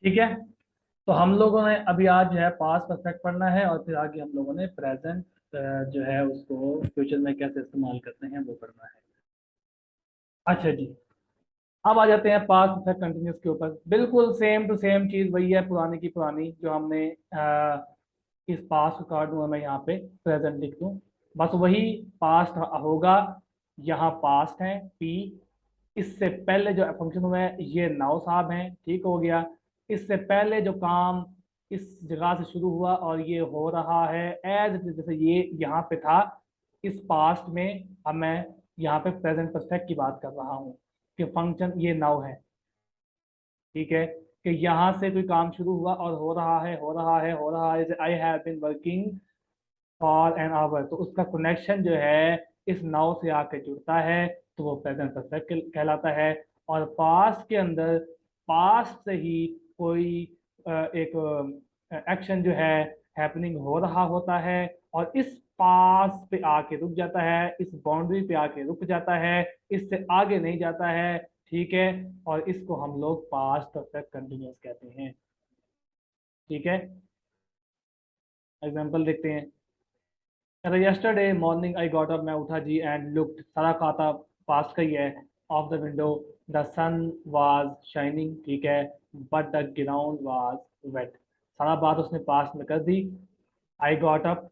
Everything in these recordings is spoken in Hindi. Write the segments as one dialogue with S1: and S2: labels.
S1: ठीक है। तो हम लोगों ने अभी आज जो है पास्ट परफेक्ट पढ़ना है और फिर आगे हम लोगों ने प्रेजेंट जो है उसको फ्यूचर में कैसे इस्तेमाल करते हैं वो पढ़ना है। अच्छा जी। अब आ जाते हैं पास्ट परफेक्ट कंटिन्यूस के ऊपर। बिल्कुल सेम टू सेम चीज वही है, पुरानी की पुरानी जो हमने इस पास्ट को काट दूंगा मैं यहाँ पे, प्रेजेंट लिख दूँ, बस वही पास्ट होगा। यहाँ पास्ट है पी, इससे पहले जो फंक्शन हुआ है ये नाउ साहब हैं, ठीक हो गया। इससे पहले जो काम इस जगह से शुरू हुआ और ये हो रहा है एज जैसे ये यहाँ पे था इस पास्ट में, अब मैं यहाँ पे प्रेजेंट परफेक्ट की बात कर रहा हूँ कि फंक्शन ये नाउ है। ठीक है, कि यहाँ से कोई काम शुरू हुआ और हो रहा है हो रहा है हो रहा है, जैसे I have been working for an hour, तो उसका कनेक्शन जो है इस नाउ से आके जुड़ता है, तो वो प्रेजेंट परफेक्ट कहलाता है। और पास्ट के अंदर पास्ट से ही कोई एक एक्शन जो है हैपनिंग हो रहा होता है और इस पास पे आके रुक जाता है, इस बाउंड्री पे आके रुक जाता है, इससे आगे नहीं जाता है। ठीक है, और इसको हम लोग पास्ट परफेक्ट कंटिन्यूअस कहते हैं। ठीक है, एग्जांपल देखते हैं। Yesterday morning I got up, मैं उठा जी, एंड लुक्ड, सारा खाता पास्ट का ही है, of the window, the sun was shining, ठीक है, but the ground was wet, सारा बात उसने पास्ट में कर दी। आई गॉट अप,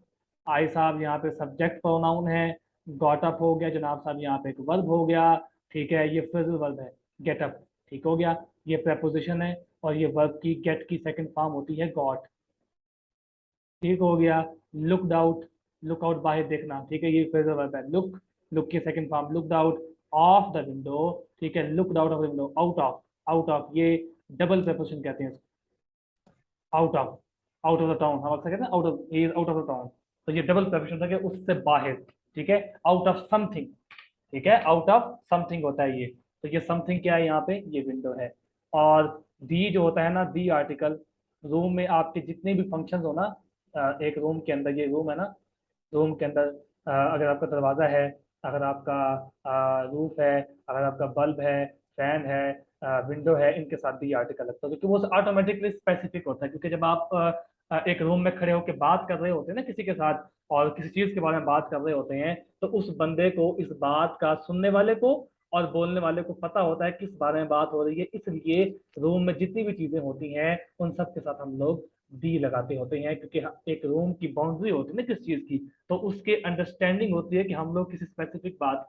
S1: आई साहब यहाँ पे सब्जेक्ट प्रोनाउन है, गॉट अप हो गया जनाब साहब यहाँ पे एक वर्ब हो गया। ठीक है, ये फ्रेजल वर्ब है, गेट अप, ठीक हो गया, ये प्रेपोजिशन है और ये वर्ब की गेट की सेकंड फॉर्म होती है गॉट। ठीक हो गया। लुकड आउट, लुक आउट बाहर देखना, ठीक है, ये फ्रेजल वर्ब है, लुक, लुक की second form looked out of the window, ठीक है, looked out of the window, out of, out of ये डबल प्रेपोजिशन कहते हैं, out of, out of the town, हम अक्सर कहते हैं out of, he is out of the town, तो ये डबल प्रेपोजिशन था कि उससे बाहर। ठीक है, आउट ऑफ समथिंग, ठीक है, आउट ऑफ समथिंग होता है ये। तो ये समथिंग क्या है यहाँ पे, ये विंडो है। और दी जो होता है ना, दी आर्टिकल, रूम में आपके जितने भी फंक्शंस हो ना, एक रूम के अंदर, ये रूम है ना, रूम के अंदर अगर आपका दरवाजा है, अगर आपका रूफ है, अगर आपका बल्ब है, फैन है, विंडो है, इनके साथ भी आर्टिकल लगता है क्योंकि वो ऑटोमेटिकली स्पेसिफिक होता है। क्योंकि जब आप एक रूम में खड़े होकर बात कर रहे होते हैं ना किसी के साथ और किसी चीज के बारे में बात कर रहे होते हैं, तो उस बंदे को इस बात का, सुनने वाले को और बोलने वाले को पता होता है किस बारे में बात हो रही है, इसलिए रूम में जितनी भी चीजें होती हैं उन सब के साथ हम लोग दी लगाते होते हैं। क्योंकि एक रूम की बाउंड्री होती है ना किस चीज की, तो उसके अंडरस्टैंडिंग होती है कि हम लोग किसी स्पेसिफिक बात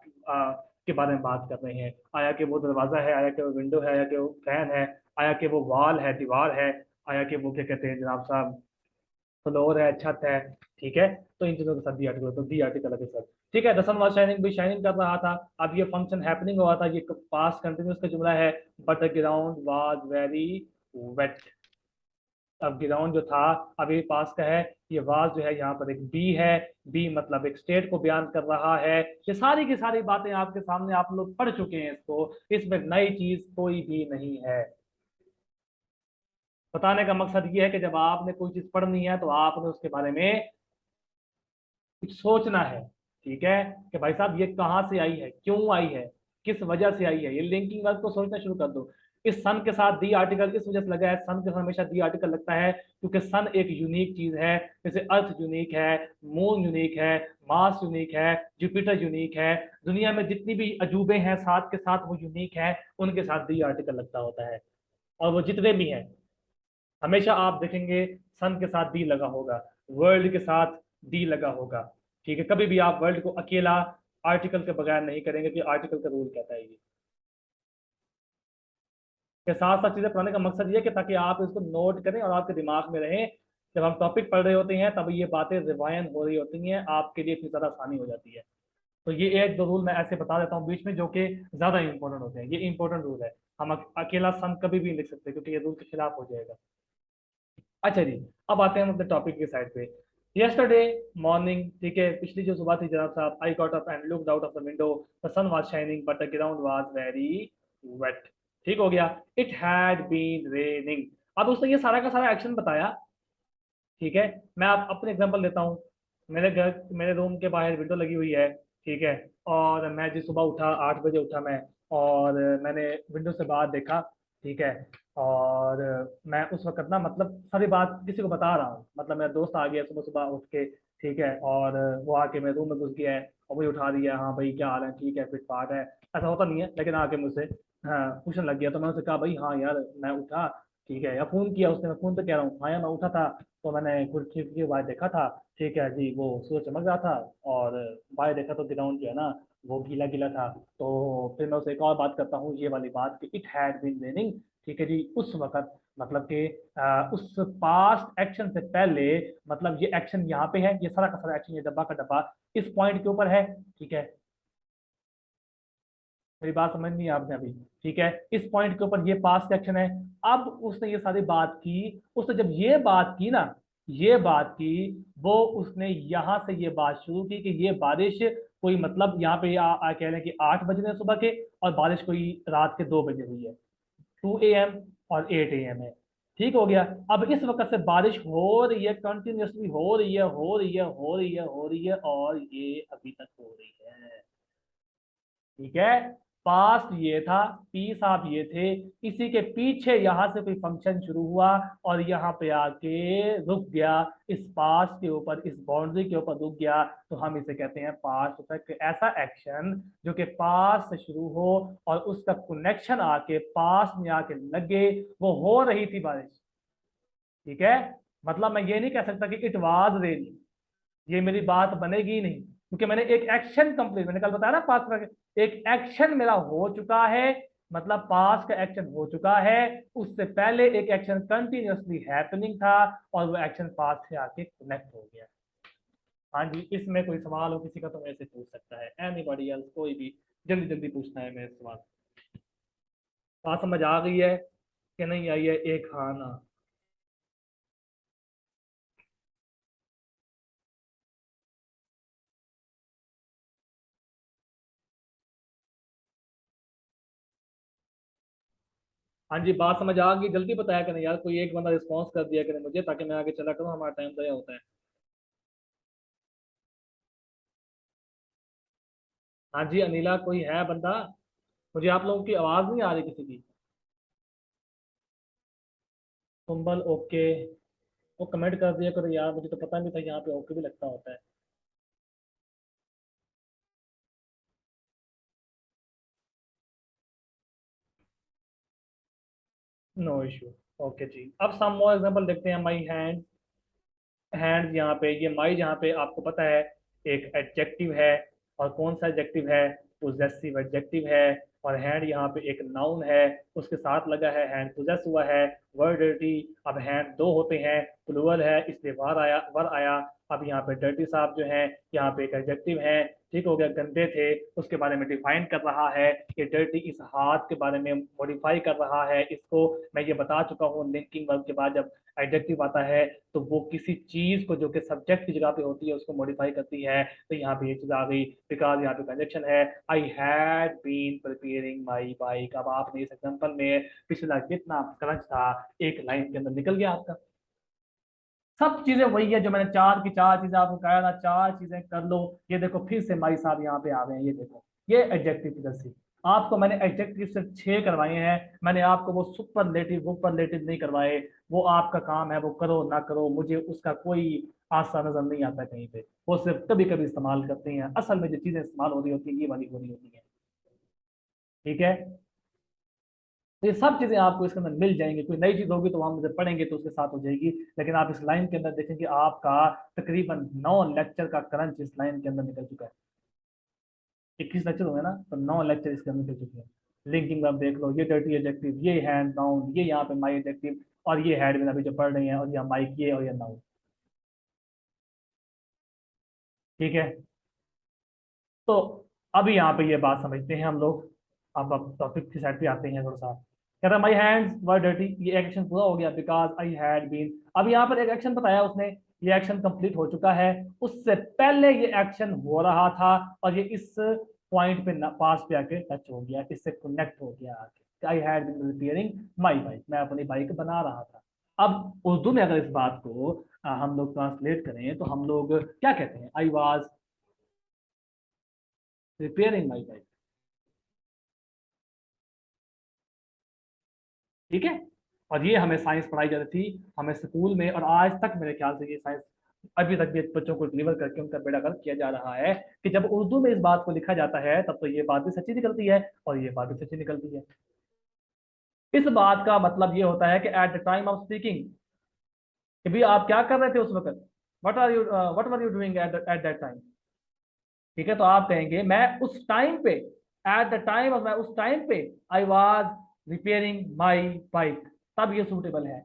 S1: के बारे में बात कर रहे हैं। आया कि वो दरवाजा है, आया कि वो विंडो है, आया कि वो फैन है, आया कि वो वॉल है, दीवार है, आया कि वो क्या कहते हैं जनाब साहब, फ्लोर है, छत है। ठीक है, तो इन चीजों के साथ दी आर्टिकल, तो दी आर्टिकल के साथ। ठीक है, द सन वाज शाइनिंग भी शाइनिंग कर रहा था, अब ये फंक्शन हैपनिंग हुआ था, ये पास्ट कंटिन्यूस का जुमला है। But the ground was very wet, अब ग्राउंड जो था अभी पास का है, ये वाज जो है यहाँ पर एक बी है, बी मतलब एक स्टेट को बयान कर रहा है। ये सारी की सारी बातें आपके सामने, आप लोग पढ़ चुके हैं इसको, इसमें नई चीज कोई भी नहीं है। बताने का मकसद ये है कि जब आपने कोई चीज पढ़नी है तो आपने उसके बारे में कुछ सोचना है। ठीक है, कि भाई साहब ये कहाँ से आई है, क्यों आई है, किस वजह से आई है, ये लिंकिंग वर्ड को सोचना शुरू कर दो। इस सन के साथ दी आर्टिकल इस वजह से लगा है, सन के साथ हमेशा दी आर्टिकल लगता है क्योंकि सन एक यूनिक चीज है। जैसे अर्थ यूनिक है, मून यूनिक है, मार्स यूनिक है, जुपिटर यूनिक है, दुनिया में जितनी भी अजूबे हैं साथ के साथ वो यूनिक है, उनके साथ दी आर्टिकल लगता होता है। और वो जितने भी हैं हमेशा आप देखेंगे सन के साथ दी लगा होगा, वर्ल्ड के साथ दी लगा होगा। ठीक है, कभी भी आप वर्ल्ड को अकेला आर्टिकल के बगैर नहीं करेंगे कि आर्टिकल का रूल कहता है ये। के साथ साथ चीजें पढ़ने का मकसद ये है कि ताकि आप इसको नोट करें और आपके दिमाग में रहे, जब हम टॉपिक पढ़ रहे होते हैं तब ये बातें रिवायन हो रही होती हैं, आपके लिए इतनी ज्यादा आसानी हो जाती है। तो ये एक दो रूल मैं ऐसे बता देता हूँ बीच में जो कि ज्यादा इंपॉर्टेंट होते हैं, ये इंपॉर्टेंट रूल है। हम अकेला सन कभी भी नहीं लिख सकते क्योंकि ये रूल के खिलाफ हो जाएगा। अच्छा जी, अब आते हैं हम अपने टॉपिक के साइड पे। यस्टरडे मॉर्निंग, ठीक है, पिछली जो सुबह थी जनाब साहब, I got up and looked out of the window, the sun was shining but the ground was very wet. ठीक हो गया। इट हैड बीन रेनिंग, अब उसने ये सारा का सारा एक्शन बताया। ठीक है, मैं आप अपने एग्जांपल लेता हूँ। मेरे घर, मेरे रूम के बाहर विंडो लगी हुई है। ठीक है, और मैं जिस सुबह उठा 8 बजे उठा मैं, और मैंने विंडो से बाहर देखा। ठीक है, और मैं उस वक्त ना मतलब सारी बात किसी को बता रहा हूँ, मतलब मेरा दोस्त आ गया सुबह सुबह उठ के, ठीक है, और वो आके मेरे रूम में घुस गया है और मुझे उठा दिया, हाँ भाई क्या हाल है, ठीक है फिट फाट है, ऐसा होता नहीं है, लेकिन आके मुझसे हाँ पूछने लग गया। तो मैंने उससे कहा भाई हाँ यार मैं उठा, ठीक है, या फोन किया उसने, मैं फोन पे कह रहा हूँ हाँ यार मैं उठा था, तो मैंने कुछ खिड़की के बाहर देखा था, ठीक है जी, वो सूरज चमक रहा था, और बाहर देखा तो ग्राउंड जो है ना वो गीला गीला था। तो फिर मैं उससे एक और बात करता हूँ ये वाली बात कि इट हैड बीन रेनिंग, ठीक है जी, उस वक्त मतलब कि उस पास्ट एक्शन से पहले, मतलब ये एक्शन यहाँ पे है, ये सारा का सारा एक्शन, ये डब्बा का डब्बा इस पॉइंट के ऊपर है, ठीक है, मेरी बात समझ नहीं है आपने अभी, ठीक है, इस पॉइंट के ऊपर ये पास्ट एक्शन है। अब उसने ये सारी बात की, उसने जब ये बात की ना, ये बात की, वो उसने यहां से ये बात शुरू की कि ये बारिश कोई मतलब यहाँ पे कह लें कि 8 बजे ने सुबह के, और बारिश कोई रात के 2 बजे हुई है, 2 AM और 8 AM है, ठीक हो गया। अब इस वक्त से बारिश हो रही है, कंटिन्यूसली हो रही है, हो रही है, हो रही है, हो रही है, और ये अभी तक हो रही है, ठीक है। पास्ट ये था, पी साहब ये थे, इसी के पीछे यहां से कोई फंक्शन शुरू हुआ और यहाँ पे आके रुक गया, इस पास्ट के ऊपर, इस बाउंड्री के ऊपर रुक गया, तो हम इसे कहते हैं पास्ट इफेक्ट। ऐसा एक्शन जो कि पास्ट से शुरू हो और उसका कनेक्शन आके पास्ट में आके लगे, वो हो रही थी बारिश, ठीक है। मतलब मैं ये नहीं कह सकता कि इट वाज रेनी, ये मेरी बात बनेगी ही नहीं, क्योंकि मैंने एक एक्शन कंप्लीट, मैंने कल बताया ना पास्ट का, एक एक्शन मेरा हो चुका है, मतलब पास्ट का एक्शन हो चुका है, उससे पहले एक एक्शन कंटिन्यूअसली हैपनिंग था और वो एक्शन पास्ट से आके कनेक्ट हो गया। हाँ जी, इसमें कोई सवाल हो किसी का तो मेरे से पूछ सकता है, एनीबॉडी एल्स, कोई भी जल्दी जल्दी पूछना है मेरे से सवाल। बात समझ आ गई है कि नहीं आई है, एक हाँ ना। हाँ जी, बात समझ आ गई, जल्दी बताया करें यार, कोई एक बंदा रिस्पॉन्स कर दिया करें मुझे, ताकि मैं आगे चला करूँ, हमारा टाइम ज़ाया होता है। हाँ जी अनिला, कोई है बंदा? मुझे आप लोगों की आवाज़ नहीं आ रही किसी की। कुंबल ओके, वो कमेंट कर दिया करो यार, मुझे तो पता नहीं था यहाँ पे ओके भी लगता होता है। No issue. ओके जी, अब सम मोर एग्जांपल देखते हैं। माई हैंड, हैंड यहाँ पे, ये माई जहाँ पे आपको पता है एक एडजेक्टिव है, और कौन सा एडजेक्टिव है, पोजेसिव एडजेक्टिव है, और हैंड यहाँ पे एक नाउन है, उसके साथ लगा है हैंड, पोजेस हुआ है, वर्ड डर्टी। अब हैंड दो होते हैं, प्लूरल है इसलिए वर आया। अब यहाँ पे डर्टी साहब जो है, यहाँ पे एक एडजेक्टिव है, ठीक हो गया, गंदे थे, उसके बारे में डिफाइन कर रहा है कि डर्टी इस हाथ के बारे में मॉडिफाई कर रहा है इसको। मैं ये बता चुका हूँ, लिंकिंग वर्ब के बाद जब एडजेक्टिव आता है तो वो किसी चीज को जो कि सब्जेक्ट की जगह पे होती है उसको मॉडिफाई करती है, तो यहाँ पे ये चीज आ गई, बिकॉज यहाँ पे कंजक्शन है, I had been preparing my bike. अब आपने इस एग्जांपल में पिछला जितना क्रंच था एक लाइन के अंदर निकल गया आपका। सब चीजें वही है जो मैंने चार की चार चीजें आपको कहा था, चार चीजें कर लो। ये देखो फिर से माई साहब यहाँ पे आ गए हैं, ये देखो, ये एडजेक्टिव की दस्ती। आपको मैंने एडजेक्टिव सिर्फ 6 करवाए हैं, मैंने आपको वो सुपरलेटिव वुपरलेटिव नहीं करवाए। वो आपका काम है, वो करो ना करो, मुझे उसका कोई आसा नजर नहीं आता कहीं पे, वो सिर्फ कभी कभी इस्तेमाल करते हैं, असल में जो चीजें इस्तेमाल हो रही होती है ये वाली हो रही होती है, ठीक है। तो ये सब चीजें आपको इसके अंदर मिल जाएंगी, कोई नई चीज होगी तो हम मुझे पढ़ेंगे तो उसके साथ हो जाएगी, लेकिन आप इस लाइन के अंदर देखेंगे आपका तकरीबन 9 लेक्चर का क्रंच इस लाइन के अंदर निकल चुका है। 21 लेक्चर हुए ना, तो 9 लेक्चर इसके अंदर निकल चुके हैं। लिंकिंग में आप देख लो, ये डर्टी एडजेक्टिव, ये हैंड नाउन, ये यहाँ पे माई एडजेक्टिव, और ये हैड में अभी जो पढ़ रहे हैं, और ये माइक, ये और ये नाउन, ठीक है। तो अभी यहाँ पे ये बात समझते हैं हम लोग। अब टॉपिक की साइड पे आते हैं थोड़ा सा। कहता है माई हैंड्स वर डर्टी, ये एक्शन पूरा हो गया बिकॉज आई हैड बीन। अब यहाँ पर एक एक्शन बताया उसने, ये एक्शन कंप्लीट हो चुका है, उससे पहले ये एक्शन हो रहा था, और ये इस पॉइंट पे पास पे आके टच हो गया, इससे कनेक्ट हो गया आके। I had been repairing my bike, मैं अपनी बाइक बना रहा था। अब उर्दू में अगर इस बात को हम लोग ट्रांसलेट करें तो हम लोग क्या कहते हैं, I was repairing my bike, ठीक है। और ये हमें साइंस पढ़ाई जाती थी हमें स्कूल में, और आज तक मेरे ख्याल से ये साइंस अभी तक भी बच्चों को डिलीवर करके उनका बेड़ा गर्क किया जा रहा है कि जब उर्दू में इस बात को लिखा जाता है तब तो ये बात भी सच्ची निकलती है और ये बात भी सच्ची निकलती है। इस बात का मतलब ये होता है कि eight the time of speaking, कि भी आप क्या कर रहे थे उस वक्त, what were you doing at that time. ठीक है, तो आप कहेंगे मैं उस टाइम पे, एट द टाइम ऑफ, मैं उस टाइम पे I was repairing my bike, तब ये सूटेबल है।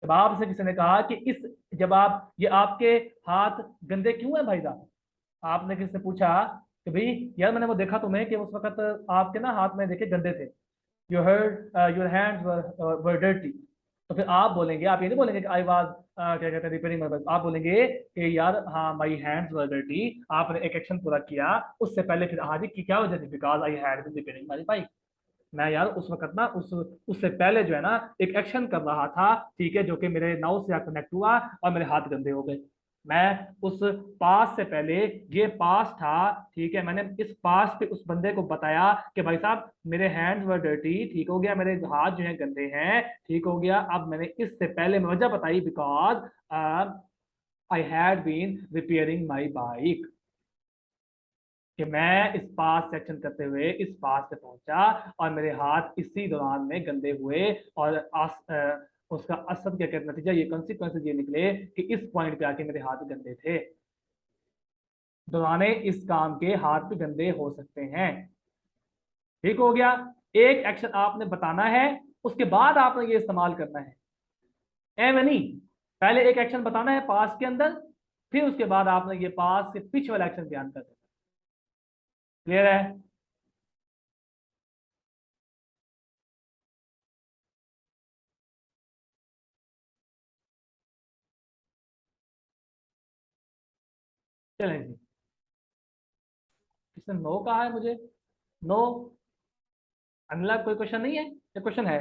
S1: जब आपसे किसी ने कहा कि इस, जब आप, ये आपके हाथ गंदे क्यों है भाई साहब, आपने किसी से पूछा कि भाई यार मैंने वो देखा तुम्हें कि उस वक्त आपके ना हाथ में देखे गंदे थे, you heard your hands were dirty, तो फिर आप बोलेंगे, आप ये नहीं बोलेंगे कि आई वाज क्या कहते हैं रिपेयरिंग माई बाइक, आप बोलेंगे कि यार हाँ माई हैंड्स वर डर्टी, आपने एक एक्शन पूरा किया, उससे पहले फिर हाँ जी की क्या वजह थी, because I had been repairing my bike. मैं यार उस वक्त ना उससे पहले जो है ना एक एक्शन कर रहा था, ठीक है, जो कि मेरे नाव से कनेक्ट हुआ और मेरे हाथ गंदे हो गए। मैं उस पास से पहले, ये पास था, ठीक है, मैंने इस पास पे उस बंदे को बताया कि भाई साहब मेरे हैंड्स वर डर्टी, ठीक हो गया, मेरे हाथ जो है गंदे हैं, ठीक हो गया। अब मैंने इससे पहले वजह बताई, because I had been repairing my bike, कि मैं इस पास सेक्शन करते हुए इस पास से पहुंचा और मेरे हाथ इसी दौरान में गंदे हुए, और उसका असर क्या कहते नतीजा, ये कॉन्सिक्वेंसेज ये निकले कि इस पॉइंट पे आके मेरे हाथ गंदे थे। दौराने इस काम के हाथ भी गंदे हो सकते हैं। ठीक हो गया। एक एक्शन आपने बताना है, उसके बाद आपने ये इस्तेमाल करना है, एम नहीं, पहले एक एक्शन बताना है पास के अंदर, फिर उसके बाद आपने ये पास के पीछे वाला एक्शन बयान कर देना। क्लियर है? चलें जी। किसने नो कहा है मुझे? नो। अगला कोई क्वेश्चन नहीं है या क्वेश्चन है?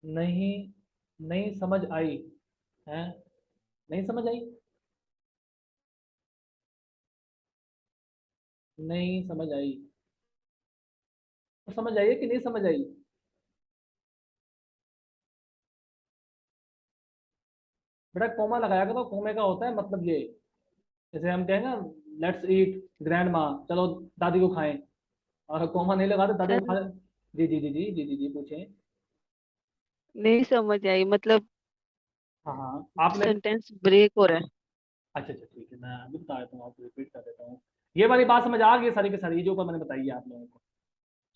S1: नहीं, नहीं समझ आई है, नहीं समझ आई, नहीं समझ आई, तो समझ आई है कि नहीं समझ आई? बेटा कोमा लगाया करो, कोमे का होता है मतलब ये, जैसे हम कहें ना लेट्स ईट ग्रैंड माँ, चलो दादी को खाएं, और कोमा नहीं लगा तो दादी को
S2: सर
S1: खा। जी जी जी जी जी जी जी पूछें।
S2: नहीं समझ आई, मतलब
S1: हाँ हाँ आपने,
S2: सेंटेंस ब्रेक हो रहा है।
S1: अच्छा अच्छा ठीक है, मैं अभी बता देता हूँ, आपको रिपीट कर देता हूँ। ये वाली बात समझ आ गई सारी की सारी, ये जो ऊपर मैंने बताई है आप लोगों को?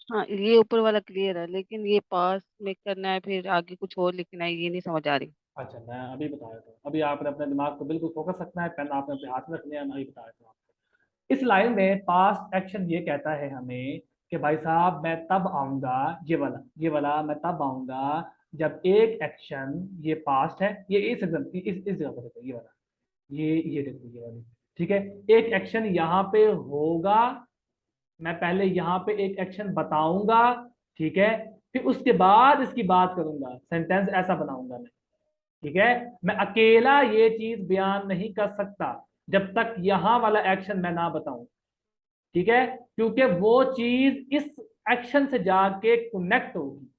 S2: हाँ, ये ऊपर वाला क्लियर है, लेकिन ये पास में करना है फिर आगे कुछ और लिखना है, ये नहीं समझ आ रही।
S1: अच्छा मैं अभी बता देता हूँ, अभी आपने अपने दिमाग को बिल्कुल फोकस रखना है, पेन आपने अपने हाथ में रखना है, मैं अभी बता देता हूँ आपको। इस लाइन में पास्ट एक्शन ये कहता है हमें कि भाई साहब मैं तब आऊंगा, ये वाला मैं तब आऊंगा जब एक एक्शन, ये पास्ट है, ये इस जगह पर देखो, ये वाला, ये देखो ये वाली, ठीक है, एक एक्शन यहाँ पे होगा, मैं पहले यहाँ पे एक एक्शन बताऊंगा, ठीक है, फिर उसके बाद इसकी बात करूंगा, सेंटेंस ऐसा बनाऊंगा मैं, ठीक है। मैं अकेला ये चीज बयान नहीं कर सकता जब तक यहां वाला एक्शन मैं ना बताऊं, ठीक है, क्योंकि वो चीज इस एक्शन से जाके कनेक्ट होगी।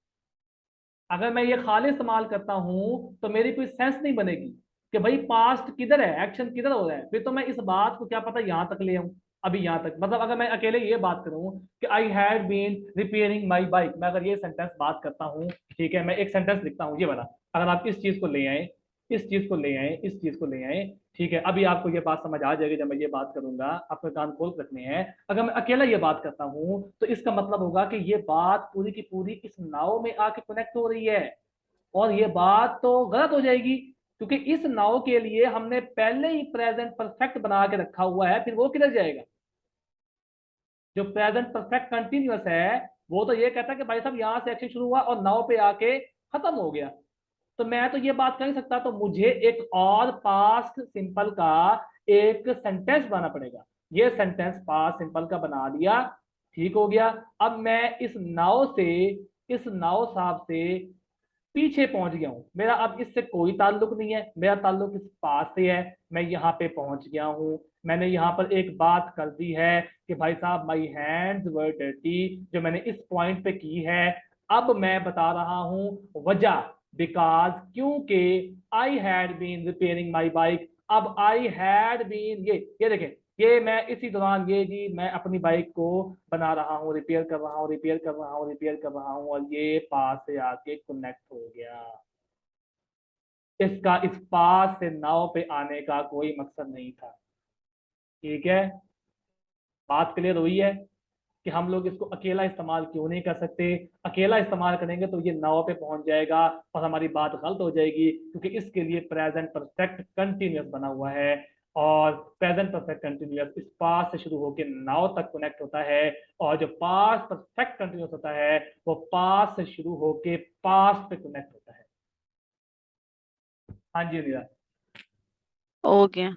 S1: अगर मैं ये खाली इस्तेमाल करता हूं तो मेरी कोई सेंस नहीं बनेगी कि भाई पास्ट किधर है, एक्शन किधर हो रहा है, फिर तो मैं इस बात को क्या पता यहां तक ले आऊं, अभी यहां तक, मतलब अगर मैं अकेले ये बात करूं कि I had been repairing my bike, मैं अगर ये सेंटेंस बात करता हूं, ठीक है, मैं एक सेंटेंस लिखता हूं ये वाला, अगर आप इस चीज को ले आए, इस चीज को ले आए, इस चीज को ले आए, ठीक है, अभी आपको ये बात समझ आ जाएगी जब मैं ये बात करूंगा, आपके कान खोल के रखने हैं। अगर मैं अकेला ये बात करता हूं तो इसका मतलब होगा कि ये बात पूरी की पूरी इस नाव में आके कनेक्ट हो रही है, और ये बात तो गलत हो जाएगी क्योंकि इस नाव के लिए हमने पहले ही प्रेजेंट परफेक्ट बना के रखा हुआ है, फिर वो किधर जाएगा? जो प्रेजेंट परफेक्ट कंटिन्यूअस है वो तो ये कहता है कि भाई साहब यहां से एक्शन शुरू हुआ और नाव पे आके खत्म हो गया, तो मैं तो ये बात कर नहीं सकता, तो मुझे एक और पास्ट सिंपल का एक सेंटेंस बनाना पड़ेगा। ये सेंटेंस पास्ट सिंपल का बना लिया, ठीक हो गया। अब मैं इस नाव साहब से पीछे पहुंच गया हूं, मेरा अब इससे कोई ताल्लुक नहीं है, मेरा ताल्लुक इस पास से है, मैं यहाँ पे पहुंच गया हूँ, मैंने यहाँ पर एक बात कर दी है कि भाई साहब माई हैंड्स वर डर्टी, जो मैंने इस पॉइंट पे की है। अब मैं बता रहा हूं वजह, बिकॉज, क्योंकि I had been repairing my bike. अब आई हैड बीन, ये देखें, ये मैं इसी दौरान, ये जी मैं अपनी बाइक को बना रहा हूँ, रिपेयर कर रहा हूँ, रिपेयर कर रहा हूँ, रिपेयर कर रहा हूँ, और ये पास से आके कनेक्ट हो गया। इसका इस पास से नाव पे आने का कोई मकसद नहीं था। ठीक है, बात क्लियर हुई है कि हम लोग इसको अकेला इस्तेमाल क्यों नहीं कर सकते। अकेला इस्तेमाल करेंगे तो ये नाव पे पहुंच जाएगा और हमारी बात गलत हो जाएगी, क्योंकि इसके लिए प्रेजेंट परफेक्ट कंटिन्यूअस बना हुआ है। और प्रेजेंट परफेक्ट कंटिन्यूअस इस पास से शुरू होकर नाव तक कनेक्ट होता है, और जो पास परफेक्ट कंटिन्यूअस होता है वो पास से शुरू होकर पास पे कनेक्ट होता है। हाँ जी नीरा।
S2: हो गया,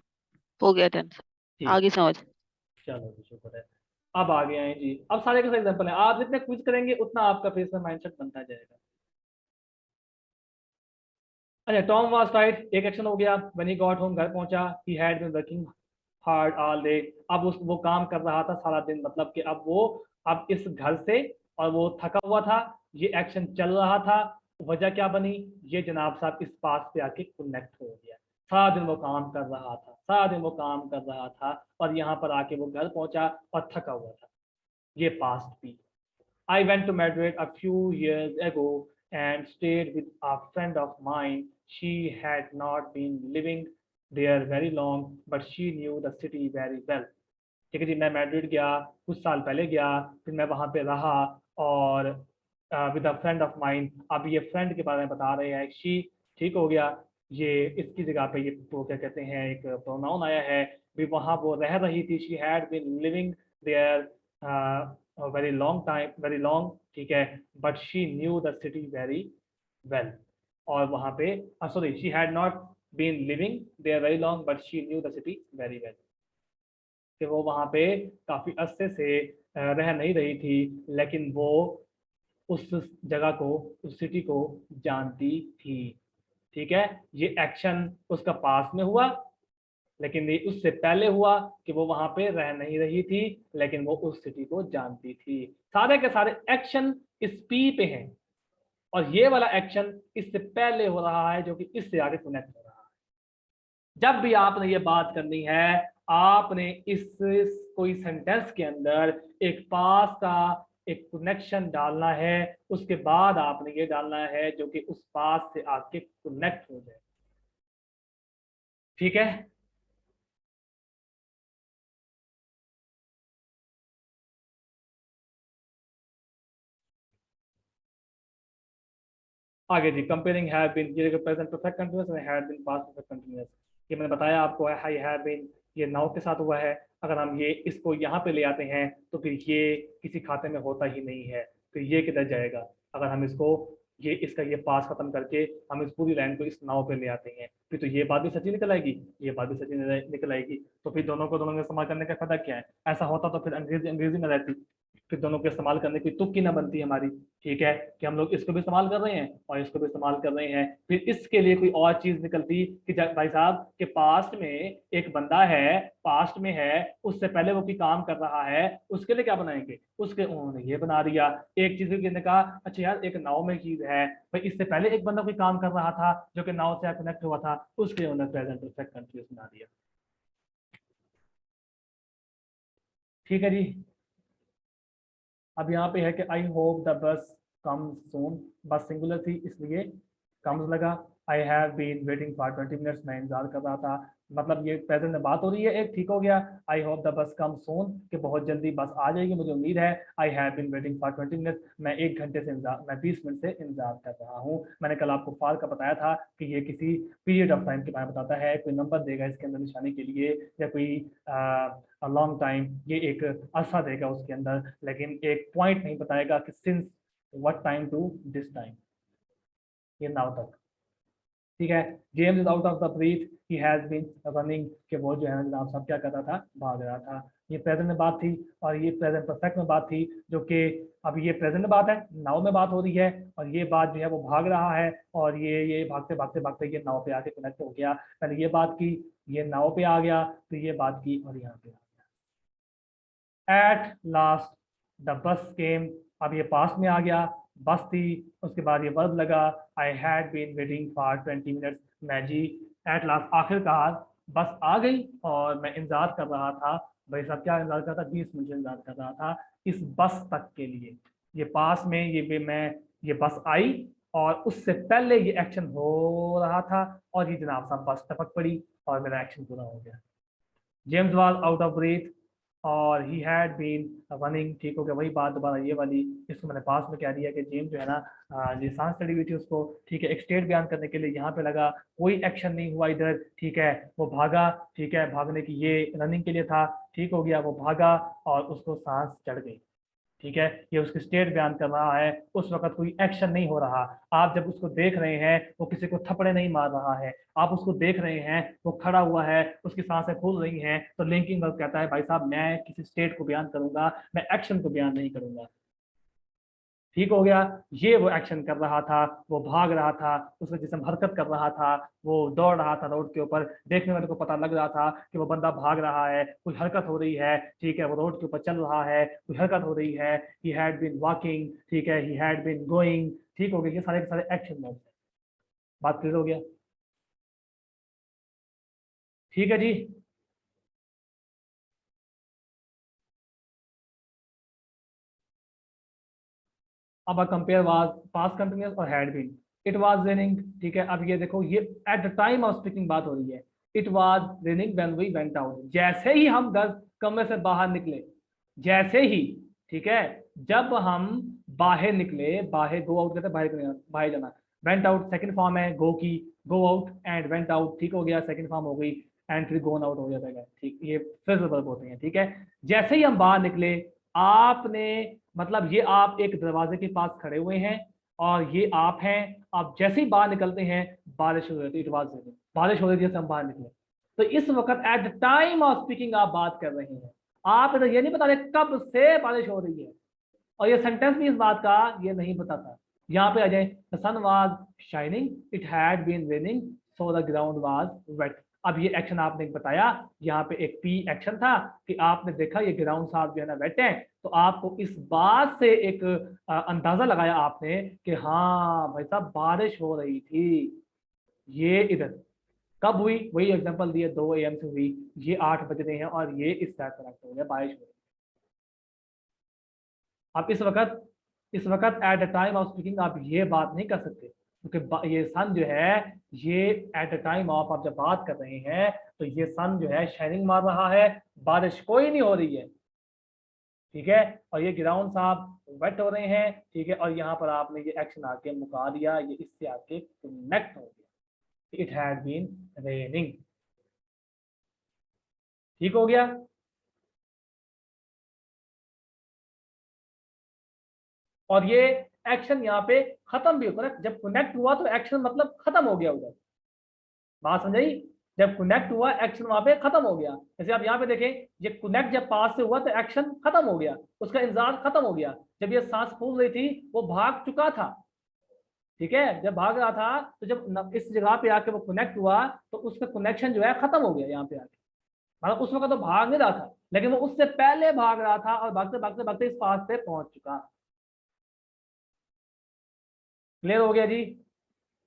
S2: हो गया डन।
S1: ठीक,
S2: आगे समझ।
S1: चलो जी शुक्र है। अब आगे आए जी, अब सारे के सारे एग्जाम्पल हैं। आप जितने क्विज करेंगे उतना आपका फेस में माइंडसेट बनता जाएगा। अच्छा, टॉम वाज राइट, एक एक्शन हो गया। व्हेन ही गॉट होम, घर पहुंचा, he had been working hard all day. अब उस वो काम कर रहा था सारा दिन, मतलब कि अब वो, अब इस घर से, और वो थका हुआ था, ये एक्शन चल रहा था। वजह क्या बनी, ये जनाब साहब इस पास पे आके कनेक्ट हो गया। सारा दिन वो काम कर रहा था, सारा दिन वो काम कर रहा था, और यहाँ पर आके वो घर पहुंचा और थका हुआ था। ये पास्ट भी। I went to Madrid a few years ago and stayed with a friend of mine. She had not been living there very long, but she knew the city very well. ठीक है जी, मैं मैड्रिड गया, कुछ साल पहले गया, फिर मैं वहाँ पे रहा, और with a friend of mine. अब ये फ्रेंड के बारे में बता रहे हैं, शी, ठीक हो गया। ये इसकी जगह पे ये वो क्या कहते हैं, एक प्रोनाउन आया है। भी वहाँ वो रह रही थी, she had been living there very long time, very long, ठीक है, but she knew the city very well. और वहाँ पे, sorry, she had not been living there very long but she knew the city very well, कि वो वहां पे काफी अरसे से रह नहीं रही थी, लेकिन वो उस जगह को, उस सिटी को जानती थी। ठीक है, ये एक्शन उसका पास में हुआ, लेकिन ये उससे पहले हुआ कि वो वहां पे रह नहीं रही थी, लेकिन वो उस सिटी को जानती थी। सारे के सारे एक्शन इस पी पे हैं, और ये वाला एक्शन इससे पहले हो रहा है, जो कि इससे आगे कनेक्ट हो रहा है। जब भी आपने ये बात करनी है, आपने इस कोई सेंटेंस के अंदर एक पास का एक कनेक्शन डालना है, उसके बाद आपने ये डालना है जो कि उस पास से आपके कनेक्ट हो जाए। ठीक है, आगे जी, कंपेयरिंग हैव बीन, ये प्रेजेंट परफेक्ट कंटीन्यूअस और had been past perfect continuous. ये मैंने बताया आपको है, आई हैव बीन, ये नाउ के साथ हुआ है। अगर हम ये इसको यहाँ पे ले आते हैं तो फिर ये किसी खाते में होता ही नहीं है, फिर ये किधर जाएगा। अगर हम इसको, ये इसका ये पास खत्म करके हम इस पूरी लाइन को इस नाव पे ले आते हैं, फिर तो ये बात भी सच्ची निकल आएगी, ये बात भी सच्ची निकल आएगी। तो फिर दोनों को दोनों में इस्तेमाल करने का फायदा क्या है। ऐसा होता तो फिर अंग्रेजी अंग्रेजी में रहती, फिर दोनों को इस्तेमाल करने की तुक की ना बनती हमारी। ठीक है, कि हम लोग इसको भी इस्तेमाल कर रहे हैं और इसको भी इस्तेमाल कर रहे हैं, फिर इसके लिए कोई और चीज निकलती कि भाई साहब के पास्ट में एक बंदा है, पास्ट में है, उससे पहले वो कोई काम कर रहा है, उसके लिए क्या बनाएंगे, उसके उन्होंने ये बना दिया। एक चीज ने कहा, अच्छा यार एक नाव में चीज है भाई, इससे पहले एक बंदा कोई काम कर रहा था जो कि नाव से कनेक्ट हुआ था, उसके उन्होंने प्रेजेंट परफेक्ट कंटिन्यूअस बना दिया। ठीक है जी। अब यहाँ पे है कि आई होप द बस कम सून, बस सिंगुलर थी इसलिए कम्स लगा। I have been waiting for 20 minutes, मैं इंतजार कर रहा था, मतलब ये प्रेजेंट में बात हो रही है एक, ठीक हो गया। आई होप द बस कम सून, कि बहुत जल्दी बस आ जाएगी, मुझे उम्मीद है। I have been waiting for 20 minutes, मैं 1 घंटे से इंतजार, मैं 20 मिनट से इंतजार कर रहा हूँ। मैंने कल आपको फार का बताया था कि ये किसी पीरियड ऑफ टाइम के बारे में बताता है, कोई नंबर देगा इसके अंदर निशानी के लिए, या कोई लॉन्ग टाइम, ये एक अरसा देगा उसके अंदर, लेकिन एक पॉइंट नहीं बताएगा कि since what time to this time, ये नाउ तक। ठीक है, James is out of the breath, he has been running, कि वो जो है ना जनाब साहब क्या कर रहा था, भाग रहा था। ये प्रेजेंट में बात थी, और ये प्रेजेंट परफेक्ट में बात थी, जो कि अब ये प्रेजेंट में बात है, नाव में बात हो रही है, और ये बात जो है वो भाग रहा है, और ये भागते भागते भागते ये नाव पे आके कनेक्ट हो गया। मैंने ये बात की, ये नाव पे आ गया, तो ये बात की और यहाँ पे आ गया। एट लास्ट द बस केम, अब ये पास में आ गया, बस थी, उसके बाद ये वर्ब लगा, I had been waiting for 20 minutes, मैं जी एट लास्ट आखिरकार बस आ गई और मैं इंतजार कर रहा था। भाई साहब क्या इंतजार कर रहा था? 20 मिनट इंतजार कर रहा था इस बस तक के लिए। ये पास में ये बस आई और उससे पहले ये एक्शन हो रहा था और ये जनाब साहब बस टपक पड़ी और मेरा एक्शन पूरा हो गया। James was out of breath और ही हैड बीन रनिंग, ठीक हो गया, वही बात दोबारा ये वाली, इसको मैंने पास में कह दिया कि जेम्स जो है ना, ये सांस चढ़ी हुई थी उसको, ठीक है, एक स्टेट बयान करने के लिए यहाँ पे लगा, कोई एक्शन नहीं हुआ इधर, ठीक है, वो भागा, ठीक है, भागने की ये रनिंग के लिए था, ठीक हो गया, वो भागा और उसको सांस चढ़ गई, ठीक है, ये उसकी स्टेट बयान कर रहा है, उस वक्त कोई एक्शन नहीं हो रहा। आप जब उसको देख रहे हैं वो किसी को थप्पड़े नहीं मार रहा है, आप उसको देख रहे हैं वो खड़ा हुआ है, उसकी सांसें फूल रही हैं, तो लिंकिंग वर्ब कहता है भाई साहब मैं किसी स्टेट को बयान करूंगा, मैं एक्शन को बयान नहीं करूंगा, ठीक हो गया। ये वो एक्शन कर रहा था, वो भाग रहा था, उसका जिस्म हरकत कर रहा था, वो दौड़ रहा था रोड के ऊपर, देखने वाले को पता लग रहा था कि वो बंदा भाग रहा है, कोई हरकत हो रही है, ठीक है, वो रोड के ऊपर चल रहा है, कोई हरकत हो रही है, ही हैड बीन वॉकिंग, ठीक है, ही हैड बीन गोइंग, ठीक हो गया, ये सारे के सारे एक्शन वर्ब्स हैं। बात क्लियर हो गया? ठीक है जी। अब कंपेयर वाज पास्ट कंटिन्यूअस और had been. It was raining, ठीक है, अब ये देखो, ये at the time of speaking बात हो रही है। It was raining when we went out, जैसे ही हम घर कमरे से बाहर निकले, जैसे ही, ठीक है, जब हम बाहर निकले, बाहर गो आउट कहते हैं, बाहर बाहर जाना, वेंट आउट सेकंड फॉर्म है गो की, go out and went out, ठीक हो गया, सेकंड फॉर्म हो गई, एंड फिर गोन आउट हो जाता है, ठीक, ये फिर वर्ब होते हैं, ठीक है। जैसे ही हम बाहर निकले, आपने, मतलब ये आप एक दरवाजे के पास खड़े हुए हैं और ये आप हैं, आप जैसे ही बाहर निकलते हैं बारिश हो रही थी, इट वाज रेनिंग, बारिश हो रही थी जैसे हम बाहर निकले, तो इस वक्त eight the time of speaking आप बात कर रहे हैं, आप इधर ये नहीं बता रहे कब से बारिश हो रही है, और ये सेंटेंस भी इस बात का ये नहीं बताता। यहाँ पे आ जाए, the sun was shining, it had been raining, so the ground was wet. अब ये एक्शन आपने बताया, यहाँ पे एक पी एक्शन था कि आपने देखा ये ग्राउंड साफ जो है ना वेट है, तो आपको इस बात से एक अंदाजा लगाया आपने कि हाँ भाई साहब बारिश हो रही थी, ये इधर कब हुई, वही एग्जांपल दिए 2 AM से हुई, ये 8 बज रहे हैं और ये इस साइड कनेक्ट हो गया, बारिश हो रही है। आप इस वक्त eight the time of speaking आप ये बात नहीं कर सकते, क्योंकि ये सन जो है, ये एट द टाइम ऑफ आप जब बात कर रहे हैं तो ये सन जो है शाइनिंग मार रहा है, बारिश कोई नहीं हो रही है, ठीक है, और ये ग्राउंड साहब वेट हो रहे हैं, ठीक है, और यहाँ पर आपने ये एक्शन आके मुका दिया, ये इससे आके कनेक्ट हो गया, इट हैड बीन रेनिंग, ठीक हो गया। और ये एक्शन यहाँ पे खत्म भी होता है, जब कनेक्ट हुआ तो एक्शन मतलब खत्म हो गया उधर, बात समझाई, जब कनेक्ट हुआ एक्शन वहां पे खत्म हो गया, जैसे आप यहाँ पे देखें, ये कनेक्ट जब पास से हुआ तो एक्शन खत्म हो गया, उसका इंतजार खत्म हो गया, जब ये सांस फूल रही थी वो भाग चुका था, ठीक है, जब भाग रहा था, तो जब इस जगह पे आके वो कनेक्ट हुआ तो उसका कनेक्शन जो है खत्म हो गया यहाँ पे आके, मतलब उस वक्त तो भाग नहीं रहा था, लेकिन वो उससे पहले भाग रहा था और भागते भागते भागते इस पास पे पहुंच चुका। क्लियर हो गया जी?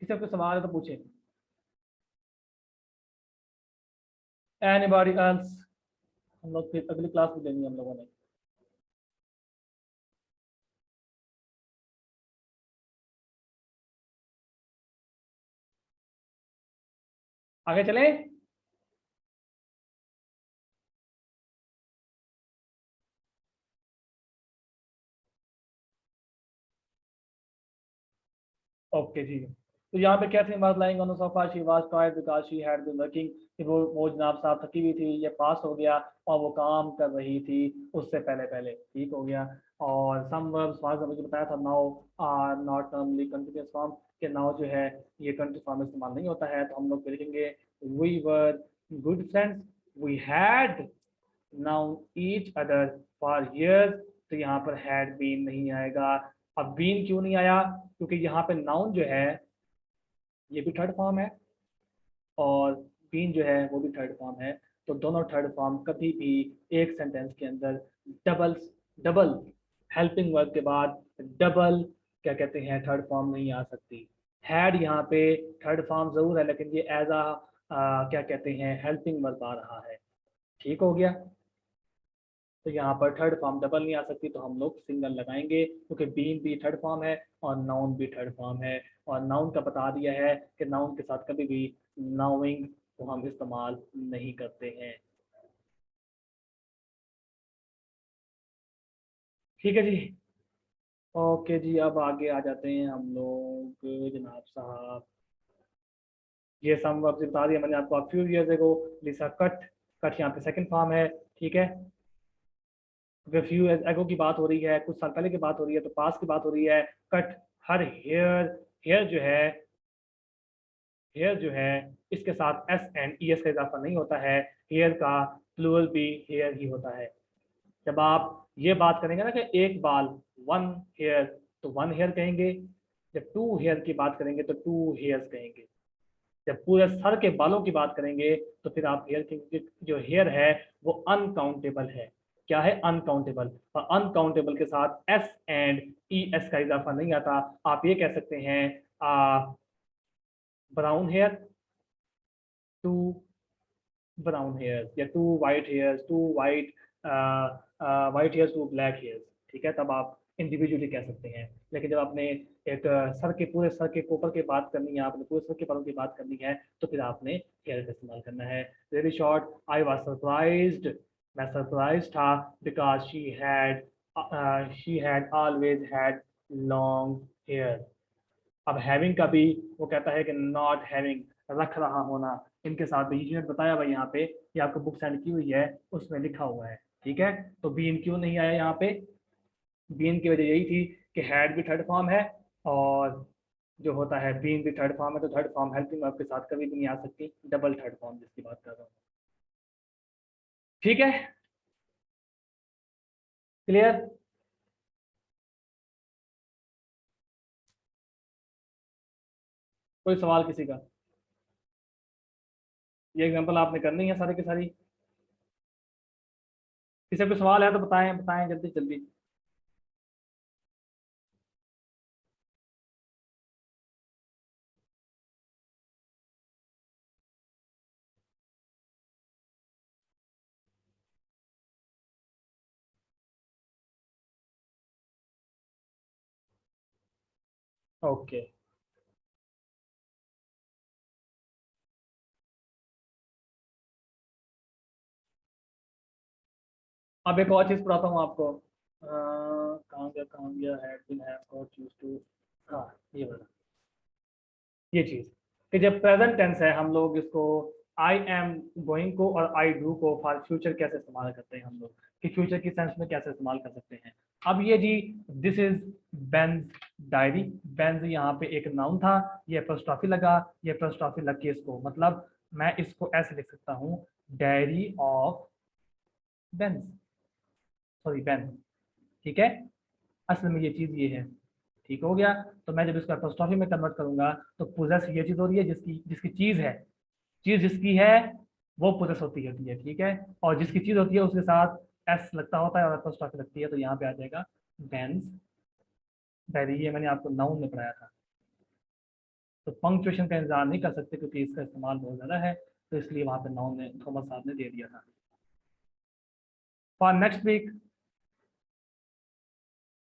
S1: किसी को सवाल है तो पूछे। Anybody else? हम लोग फिर अगली क्लास में लेंगे हम लोगों ने। आगे चलें। ओके जी, तो यहाँ पे Catherine was lying on the sofa, she was tired because she had been working, कि वो जनाब साहब थकी हुई थी, ये पास हो गया और वो काम कर रही थी उससे पहले पहले, ठीक हो गया। और सम वर्ब्स वाज मुझे बताया था, now are not normally continuous form, कि नाउ जो है ये कंटीन्यूअस फॉर्म में इस्तेमाल नहीं होता है, तो हम लोग लिखेंगे we were good friends, we had known each other for years, तो यहाँ पर हैड बीन नहीं आएगा। अब बीन क्यों नहीं आया? क्योंकि यहाँ पे नाउन जो है ये भी थर्ड फॉर्म है और बीन जो है वो भी थर्ड फॉर्म है। तो दोनों थर्ड फॉर्म कभी भी एक सेंटेंस के अंदर डबल डबल हेल्पिंग वर्ब के बाद डबल क्या कहते हैं थर्ड फॉर्म नहीं आ सकती। हैड यहाँ पे थर्ड फॉर्म जरूर है, लेकिन ये एज अ क्या कहते हैं हेल्पिंग वर्ब आ रहा है। ठीक हो गया। तो यहाँ पर थर्ड फॉर्म डबल नहीं आ सकती, तो हम लोग सिंगल लगाएंगे, क्योंकि बीन भी थर्ड फॉर्म है और नाउन भी थर्ड फॉर्म है। और नाउन का बता दिया है कि नाउन के साथ कभी भी नाउइंग को हम इस्तेमाल नहीं करते हैं। ठीक है जी। ओके जी, अब आगे आ जाते हैं हम लोग जनाब साहब। ये सम वर्ब से बता दिया मैंने आपको फ्यू ईयर्स एगो। लिसा कट, कट यहाँ पे सेकंड फॉर्म है। ठीक है, अगर फ्यू एगो की बात हो रही है, कुछ साल पहले की बात हो रही है, तो पास की बात हो रही है। कट हर हेयर, हेयर जो है, हेयर जो है इसके साथ एस एंड ई एस का इजाफा नहीं होता है। हेयर का प्लूरल भी हेयर ही होता है। जब आप ये बात करेंगे ना कि एक बाल, वन हेयर, तो वन हेयर कहेंगे। जब टू हेयर की बात करेंगे तो टू हेयर्स कहेंगे। जब पूरे सर के बालों की बात करेंगे तो फिर आप हेयर की जो हेयर है वो अनकाउंटेबल है। क्या है? अनकाउंटेबल। और अनकाउंटेबल के साथ एस एंड ई एस का इजाफा नहीं आता। आप ये कह सकते हैं brown hair, two brown hairs, या two white hairs, two white white hairs, two black hairs. ठीक है, तब आप इंडिविजुअली कह सकते हैं। लेकिन जब आपने एक सर के पूरे सर के ऊपर की बात करनी है, आपने पूरे सर के बालों की बात करनी है, तो फिर आपने हेयर का इस्तेमाल करना है। Very short, I was surprised, मैं सरप्राइज था, because she had always had long hair. अब हैविंग का भी वो कहता है कि नॉट हैविंग, रख रहा होना। इनके साथ भी यूनिट बताया हुआ यहाँ पे, ये आपको बुक सेंड की हुई है, उसमें लिखा हुआ है। ठीक है, तो बीन क्यों नहीं आया यहाँ पे? बीन की वजह यही थी कि हैड भी थर्ड फॉर्म है, और जो होता है बीन भी थर्ड फॉर्म है, तो थर्ड फॉर्म हेल्पिंग वर्ब के साथ कभी भी नहीं आ सकती, डबल थर्ड फॉर्म जिसकी बात कर रहा हूँ। ठीक है, क्लियर? कोई सवाल किसी का? ये एग्जांपल आपने करनी है सारी की सारी। किसी को सवाल है तो बताएं, बताएं जल्दी जल्दी। ओके, अब एक और चीज पढ़ाता हूँ आपको। कहाँ गया had been have got used to. हाँ, ये वाला, ये चीज कि जब प्रेजेंट टेंस है हम लोग इसको आई एम गोइंग को और आई डू को फॉर फ्यूचर कैसे इस्तेमाल करते हैं हम लोग, कि फ्यूचर की सेंस में कैसे इस्तेमाल कर सकते हैं। अब ये जी, this is Benz diary. Benz यहाँ पे एक नाउन था, ये एपोस्ट्रॉफी लगा, ये एपोस्ट्रॉफी लग के इसको मतलब मैं इसको ऐसे लिख सकता हूँ, diary of Benz, sorry Benz. ठीक है, असल में ये चीज ये है। ठीक हो गया। तो मैं जब इसको एपोस्ट्रॉफी में कन्वर्ट करूंगा तो पोजेस ये चीज हो रही है, जिसकी जिसकी चीज है, चीज जिसकी है वो पोजेस होती है। ठीक है, और जिसकी चीज होती है उसके साथ एस लगता होता है और एपोस्ट्रॉफी लगती है, तो यहाँ पे आ जाएगा बेंस डायरी। ये मैंने आपको नाउन में पढ़ाया था। तो पंक्चुएशन का इंतजार नहीं कर सकते क्योंकि इसका इस्तेमाल बहुत ज्यादा है, तो इसलिए वहां पे नाउन ने थॉमस साहब ने दे दिया था। For next week,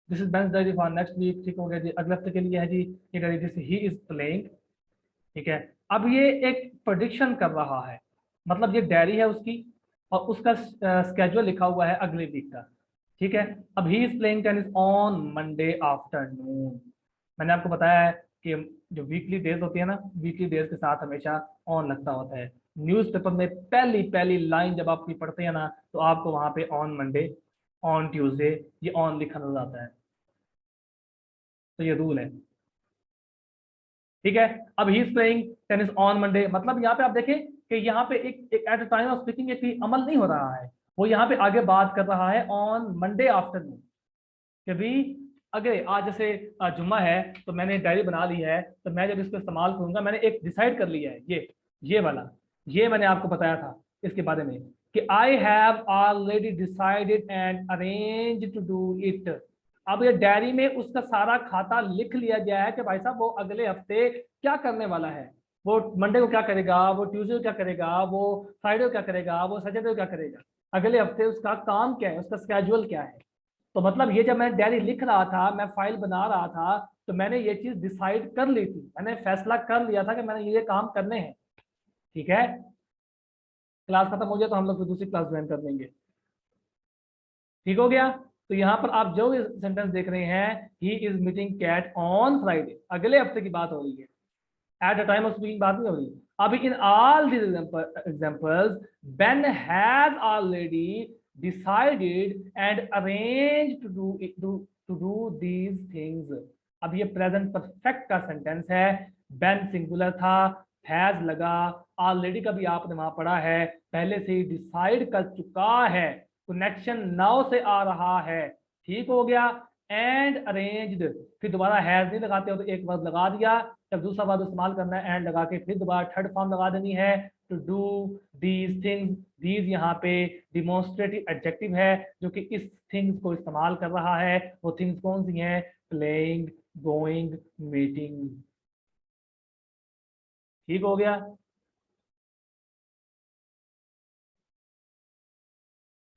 S1: this is Ben's diary for next week. ठीक हो गया जी, अगले हफ्ते के लिए है जी, ये करिए दिस ही इज प्लेइंग। ठीक है, अब ये एक प्रोडिक्शन कर रहा है, मतलब ये डायरी है उसकी, और उसका स्केड्यूल लिखा हुआ है अगले वीक का। ठीक है, अब he is playing tennis on Monday afternoon. मैंने आपको बताया है कि जो वीकली डेज होती है ना, वीकली डेज के साथ हमेशा ऑन लगता होता है। न्यूज़पेपर में पहली पहली लाइन जब आप पढ़ते हैं ना, तो आपको वहां पे ऑन मंडे, ऑन ट्यूसडे, ये ऑन लिखा नजर आता है। तो ये रूल है। ठीक है, अब he is playing tennis on Monday, मतलब यहाँ पे आप देखें कि यहाँ पे एक एट टाइम ऑफ स्पीकिंग एक अमल नहीं हो रहा है, वो यहाँ पे आगे बात कर रहा है ऑन मंडे आफ्टरनून। कि भी अगर आज जैसे जुम्मा है तो मैंने डायरी बना ली है, तो मैं जब इसको इस्तेमाल करूंगा, मैंने एक डिसाइड कर लिया है, ये वाला ये मैंने आपको बताया था इसके बारे में कि I have already decided and arrange to do it. अब ये डायरी में उसका सारा खाता लिख लिया गया है कि भाई साहब वो अगले हफ्ते क्या करने वाला है, वो मंडे को क्या करेगा, वो ट्यूसडे को क्या करेगा, वो फ्राइडे को क्या करेगा, वो सैटरडे को क्या करेगा, अगले हफ्ते उसका काम क्या है, उसका स्केड्यूल क्या है। तो मतलब ये जब मैं डायरी लिख रहा था, मैं फाइल बना रहा था, तो मैंने ये चीज डिसाइड कर ली थी, मैंने फैसला कर लिया था कि मैंने ये काम करने हैं। ठीक है, क्लास खत्म हो जाए तो हम लोग फिर दूसरी क्लास ज्वाइन कर लेंगे। ठीक हो गया। तो यहाँ पर आप जो सेंटेंस देख रहे हैं, he is meeting Kat on Friday, अगले हफ्ते की बात हो रही है, at the time of speaking बात नहीं हो रही। अभी in all this examples Ben has already decided and arrange to do these things. अब ये प्रेजेंट परफेक्ट का सेंटेंस है, बेन सिंगुलर था, हैज लगा, ऑलरेडी का भी आपने वहां पढ़ा है, पहले से ही डिसाइड कर चुका है, कनेक्शन नाउ से आ रहा है। ठीक हो गया। एंड अरेंज्ड, फिर दोबारा हैज नहीं लगाते हो तो एक वर्ड लगा दिया, जब दूसरा वर्ड इस्तेमाल करना है एंड लगा के फिर दोबारा थर्ड फॉर्म लगा देनी है, to do these things. These यहाँ पे डिमोन्स्ट्रेटिव एडजेक्टिव है जो कि इस थिंग्स को इस्तेमाल कर रहा है। वो थिंग्स कौन सी हैं? Playing, going, meeting. ठीक हो गया,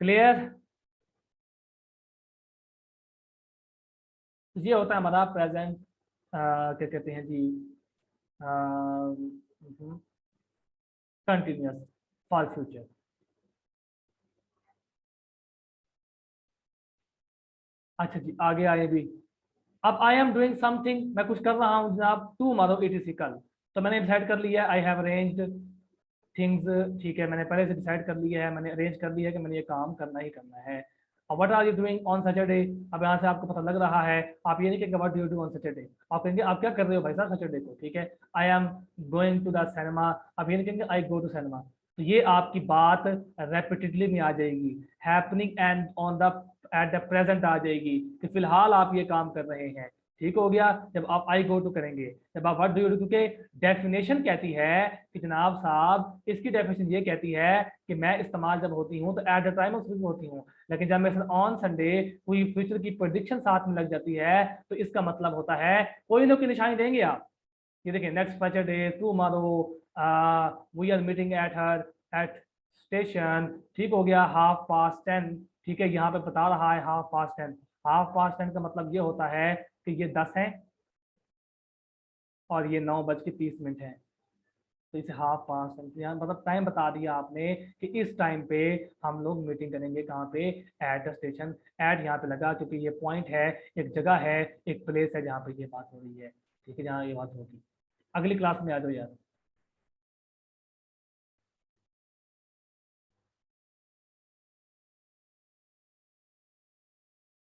S1: क्लियर। ये होता है हमारा प्रेजेंट, क्या कहते हैं जी, कंटिन्यूस फॉर फ्यूचर। अच्छा जी, आगे आए भी। अब आई एम डूइंग समथिंग, मैं कुछ कर रहा हूँ जनाब, टू मारो इट इज कल। तो मैंने डिसाइड कर लिया, आई हैव अरेंज्ड थिंग्स। ठीक है, मैंने पहले से डिसाइड कर लिया है, मैंने अरेंज कर लिया है कि मैंने ये काम करना ही करना है। अब what are you doing on Saturday? अब यहाँ से आपको पता लग रहा है, आप ये नहीं कहेंगे what do you do on Saturday, आप कहेंगे आप क्या कर रहे हो भाई साहब सैटरडे को। ठीक है, I am going to the cinema, अब ये नहीं कहेंगे आई गो टू सिनेमा। तो ये आपकी बात रेपिटेडली में आ जाएगी, happening and on the at the present आ जाएगी कि फिलहाल आप ये काम कर रहे हैं। ठीक हो गया, जब आप आई गो टू करेंगे, जब आप व्हाट डू यू डू, क्योंकि डेफिनेशन कहती है कि जनाब साहब, इसकी डेफिनेशन ये कहती है कि मैं इस्तेमाल जब होती हूँ तो eight the time of speaking होती हूँ, लेकिन जब मैं ऑन संडे कोई फ्यूचर की प्रेडिक्शन साथ में लग जाती है तो इसका मतलब होता है कोई ना कोई निशानी देंगे आप। ये देखिए, next Saturday, tomorrow, we are meeting at her at station. ठीक हो गया, 10:30। ठीक है, यहाँ पे बता रहा है 10:30। 10:30 का मतलब ये होता है कि ये 10 है और ये 9:30 है। तो इसे 10:30 यहाँ मतलब टाइम बता दिया आपने कि इस टाइम पे हम लोग मीटिंग करेंगे, कहाँ पे? At the station. एट यहाँ पे लगा क्योंकि ये पॉइंट है, एक जगह है, एक प्लेस है जहाँ पे ये बात हो रही है। ठीक है, जहाँ ये बात होगी। अगली क्लास में आ जाओ यार।